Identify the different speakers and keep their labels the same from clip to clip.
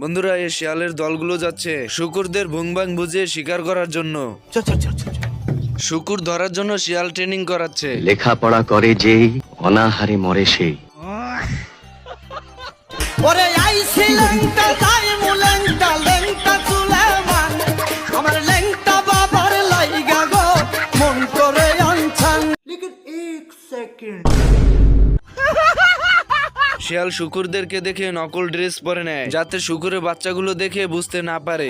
Speaker 1: বন্ধুরা, এই শিয়ালের দলগুলো যাচ্ছে শুকুরদের ভুংভাং বুঝিয়ে শিকার করার জন্য। শুকুর ধরার জন্য শিয়াল ট্রেনিং করাচ্ছে।
Speaker 2: লেখাপড়া করে যেই অনাহারে মরে সেই।
Speaker 3: ওরে আইছি লেংটা যাইমু লেংটা লেংটা সুলেমান আমার লেংটা বাবার লাইগা গো মন করে আনছান লেকিন 1 সেকেন্ড।
Speaker 1: শিয়াল শুকুরদেরকে দেখে নকল ড্রেস পরে নেয় যাতে শুকুরের বাচ্চাগুলো দেখে বুঝতে না পারে।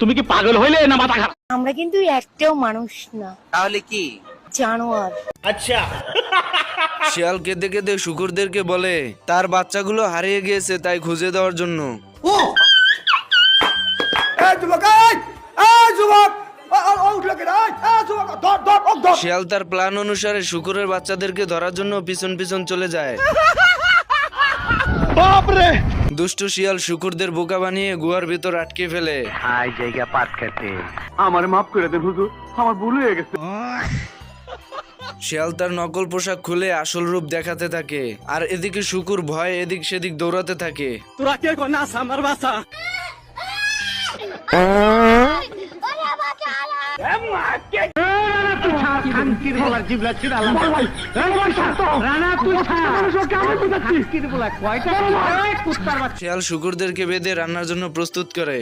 Speaker 2: তুমি কি পাগল হইলে না মাথা খারাপ?
Speaker 4: আমরা কিন্তু একটাও মানুষ না,
Speaker 5: তাহলে কি?
Speaker 4: জানোয়ার।
Speaker 1: শিয়াল কেঁদে কেঁদে শুকুরদেরকে বলে তার বাচ্চাগুলো হারিয়ে গিয়েছে, তাই খুঁজে দেওয়ার জন্য। শিয়াল তার প্ল্যান অনুসারে শুকুরের বাচ্চাদেরকে ধরার জন্য পিছন পিছন চলে যায়। দুষ্টু শিয়াল শুকুরদের বোকা বানিয়ে গুহার ভিতর আটকে ফেলে।
Speaker 2: হাই জায়গা পাট খেতে আমার মাফ করে দেন হুজুর, আমার ভুল হয়ে গেছে।
Speaker 1: শিয়াল তার নকল পোশাক খুলে আসল রূপ দেখাতে থাকে, আর এদিকে শুকুর ভয়ে এদিক সেদিক দৌড়াতে থাকে।
Speaker 3: তোরা কে কোন নাস আমার বাসা
Speaker 1: শিয়াল শুকুরদেরকে বেঁধে রান্নার জন্য প্রস্তুত করে।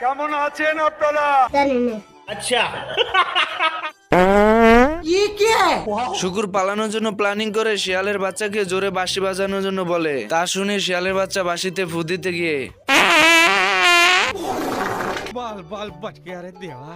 Speaker 3: কেমন আছেন আপনারা? আচ্ছা ই কে
Speaker 1: শুকুর পালানোর জন্য প্ল্যানিং করে শিয়ালের বাচ্চাকে জোরে বাঁশি বাজানোর জন্য বলে। তা শুনে শিয়ালের বাচ্চা বাঁশিতে ফু দিতে গিয়ে
Speaker 3: बाल बाल बच गया रे देवा।